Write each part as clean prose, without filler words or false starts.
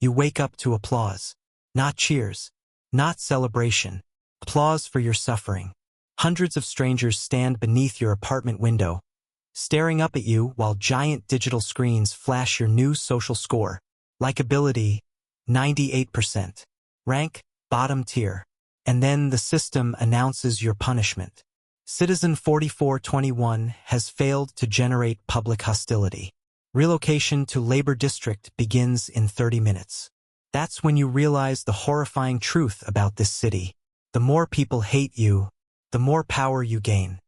You wake up to applause. Not cheers. Not celebration. Applause for your suffering. Hundreds of strangers stand beneath your apartment window, staring up at you while giant digital screens flash your new social score. Likability, 98%. Rank, bottom tier. And then the system announces your punishment. Citizen 4421 has failed to generate public hostility. Relocation to Labor District begins in 30 minutes. That's when you realize the horrifying truth about this city. The more people hate you, the more power you gain.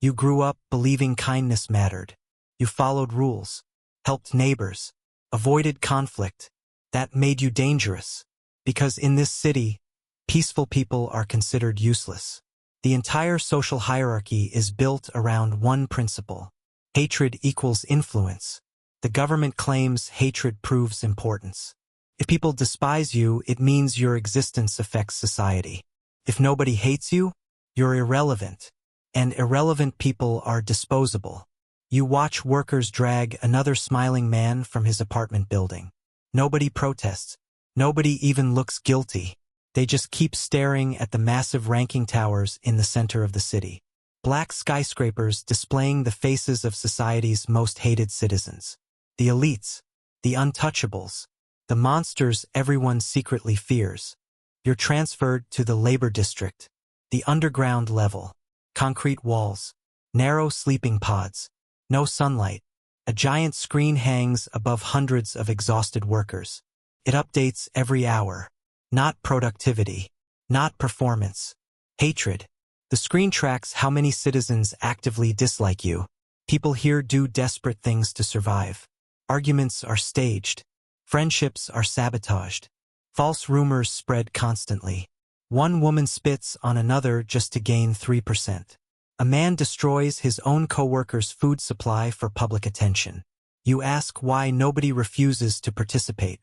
You grew up believing kindness mattered. You followed rules, helped neighbors, avoided conflict. That made you dangerous. Because in this city, peaceful people are considered useless. The entire social hierarchy is built around one principle. Hatred equals influence. The government claims hatred proves importance. If people despise you, it means your existence affects society. If nobody hates you, you're irrelevant. And irrelevant people are disposable. You watch workers drag another smiling man from his apartment building. Nobody protests. Nobody even looks guilty. They just keep staring at the massive ranking towers in the center of the city. Black skyscrapers displaying the faces of society's most hated citizens. The elites, the untouchables, the monsters everyone secretly fears. You're transferred to the labor district, the underground level. Concrete walls, narrow sleeping pods, no sunlight. A giant screen hangs above hundreds of exhausted workers. It updates every hour. Not productivity, not performance. Hatred. The screen tracks how many citizens actively dislike you. People here do desperate things to survive. Arguments are staged. Friendships are sabotaged. False rumors spread constantly. One woman spits on another just to gain 3%. A man destroys his own coworker's food supply for public attention. You ask why nobody refuses to participate.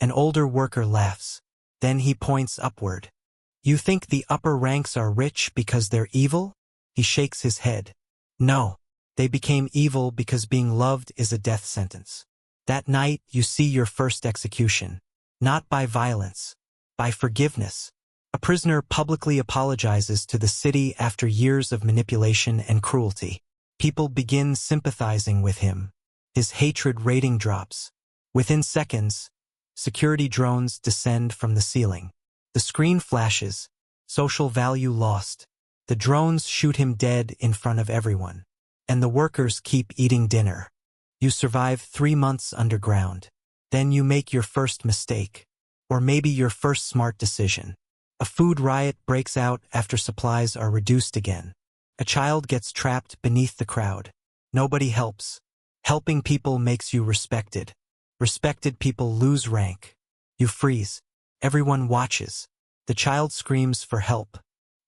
An older worker laughs. Then he points upward. You think the upper ranks are rich because they're evil? He shakes his head. No, they became evil because being loved is a death sentence. That night, you see your first execution. Not by violence, by forgiveness. A prisoner publicly apologizes to the city after years of manipulation and cruelty. People begin sympathizing with him. His hatred rating drops. Within seconds, security drones descend from the ceiling. The screen flashes. Social value lost. The drones shoot him dead in front of everyone. And the workers keep eating dinner. You survive 3 months underground. Then you make your first mistake. Or maybe your first smart decision. A food riot breaks out after supplies are reduced again. A child gets trapped beneath the crowd. Nobody helps. Helping people makes you respected. Respected people lose rank. You freeze. Everyone watches. The child screams for help.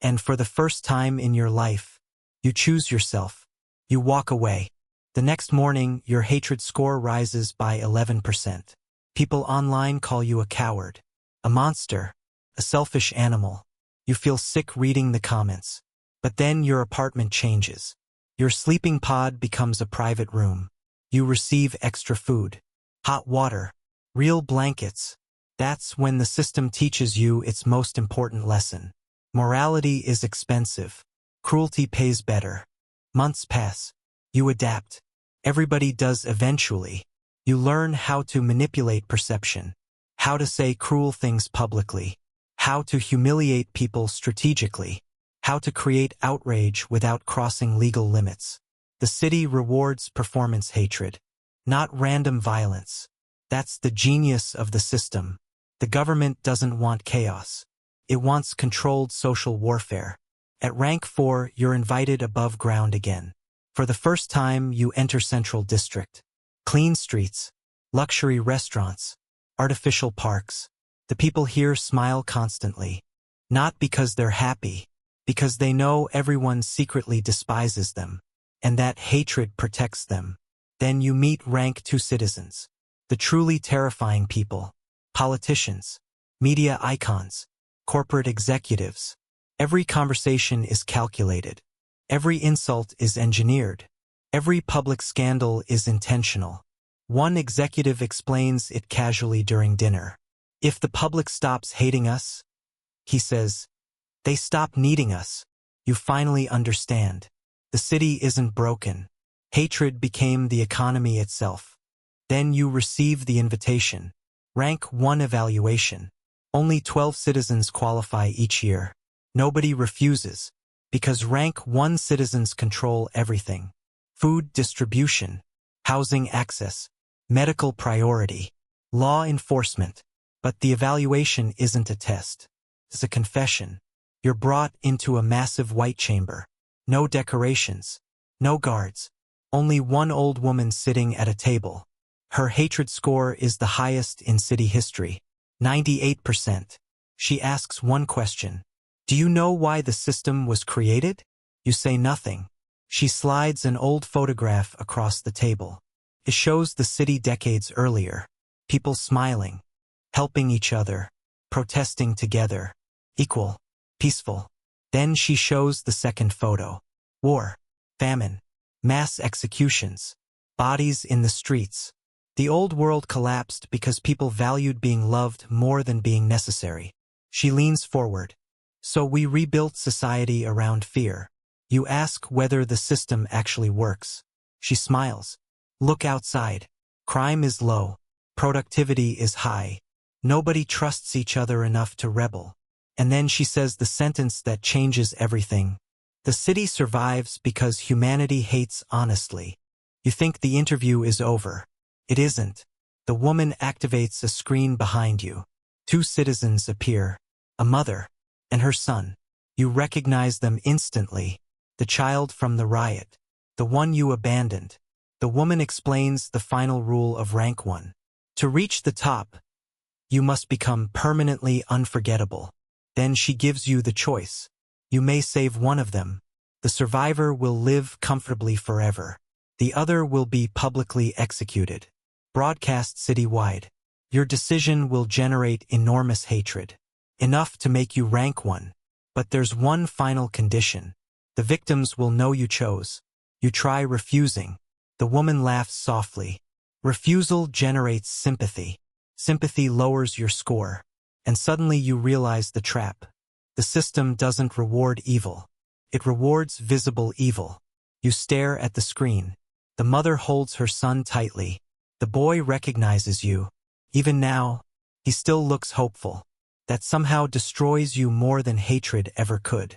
And for the first time in your life, you choose yourself. You walk away. The next morning, your hatred score rises by 11%. People online call you a coward, a monster, a selfish animal. You feel sick reading the comments. But then your apartment changes. Your sleeping pod becomes a private room. You receive extra food, hot water, real blankets. That's when the system teaches you its most important lesson. Morality is expensive. Cruelty pays better. Months pass. You adapt. Everybody does eventually. You learn how to manipulate perception, how to say cruel things publicly, how to humiliate people strategically, how to create outrage without crossing legal limits. The city rewards performance hatred, not random violence. That's the genius of the system. The government doesn't want chaos. It wants controlled social warfare. At rank 4, you're invited above ground again. For the first time, you enter Central District. Clean streets, luxury restaurants, artificial parks. The people here smile constantly. Not because they're happy, because they know everyone secretly despises them, and that hatred protects them. Then you meet rank 2 citizens. The truly terrifying people. Politicians, media icons, corporate executives. Every conversation is calculated. Every insult is engineered. Every public scandal is intentional. One executive explains it casually during dinner. If the public stops hating us, he says, they stop needing us. You finally understand. The city isn't broken. Hatred became the economy itself. Then you receive the invitation. Rank 1 evaluation. Only 12 citizens qualify each year. Nobody refuses, because Rank 1 citizens control everything. Food distribution, housing access, medical priority, law enforcement. But the evaluation isn't a test. It's a confession. You're brought into a massive white chamber. No decorations, no guards. Only one old woman sitting at a table. Her hatred score is the highest in city history, 98%. She asks one question. Do you know why the system was created? You say nothing. She slides an old photograph across the table. It shows the city decades earlier. People smiling, helping each other, protesting together, equal, peaceful. Then she shows the second photo. War, famine, mass executions, bodies in the streets. The old world collapsed because people valued being loved more than being necessary. She leans forward. So we rebuilt society around fear. You ask whether the system actually works. She smiles. Look outside. Crime is low. Productivity is high. Nobody trusts each other enough to rebel. And then she says the sentence that changes everything. The city survives because humanity hates honestly. You think the interview is over. It isn't. The woman activates a screen behind you. 2 citizens appear. A mother and her son. You recognize them instantly. The child from the riot. The one you abandoned. The woman explains the final rule of Rank 1. To reach the top, you must become permanently unforgettable. Then she gives you the choice. You may save one of them. The survivor will live comfortably forever. The other will be publicly executed. Broadcast citywide. Your decision will generate enormous hatred. Enough to make you Rank 1. But there's one final condition. The victims will know you chose. You try refusing. The woman laughs softly. Refusal generates sympathy. Sympathy lowers your score. And suddenly you realize the trap. The system doesn't reward evil. It rewards visible evil. You stare at the screen. The mother holds her son tightly. The boy recognizes you. Even now, he still looks hopeful. That somehow destroys you more than hatred ever could.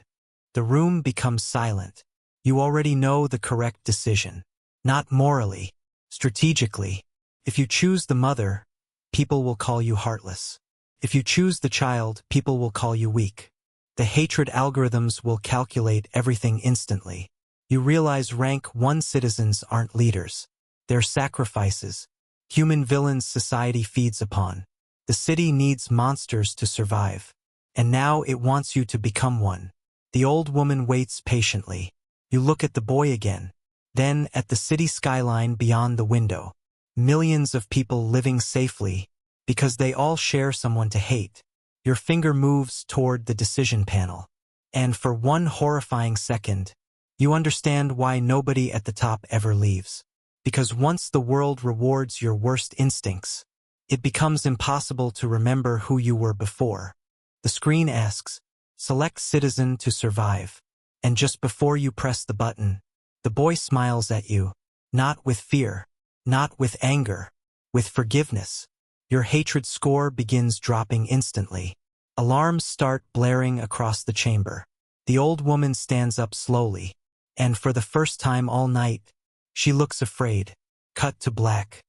The room becomes silent. You already know the correct decision. Not morally, strategically. If you choose the mother, people will call you heartless. If you choose the child, people will call you weak. The hatred algorithms will calculate everything instantly. You realize Rank 1 citizens aren't leaders. They're sacrifices. Human villains society feeds upon. The city needs monsters to survive. And now it wants you to become one. The old woman waits patiently. You look at the boy again. Then at the city skyline beyond the window. Millions of people living safely because they all share someone to hate. Your finger moves toward the decision panel. And for one horrifying second, you understand why nobody at the top ever leaves. Because once the world rewards your worst instincts, it becomes impossible to remember who you were before. The screen asks, select citizen to survive. And just before you press the button, the boy smiles at you. Not with fear, not with anger, with forgiveness. Your hatred score begins dropping instantly. Alarms start blaring across the chamber. The old woman stands up slowly. And for the first time all night, she looks afraid. Cut to black.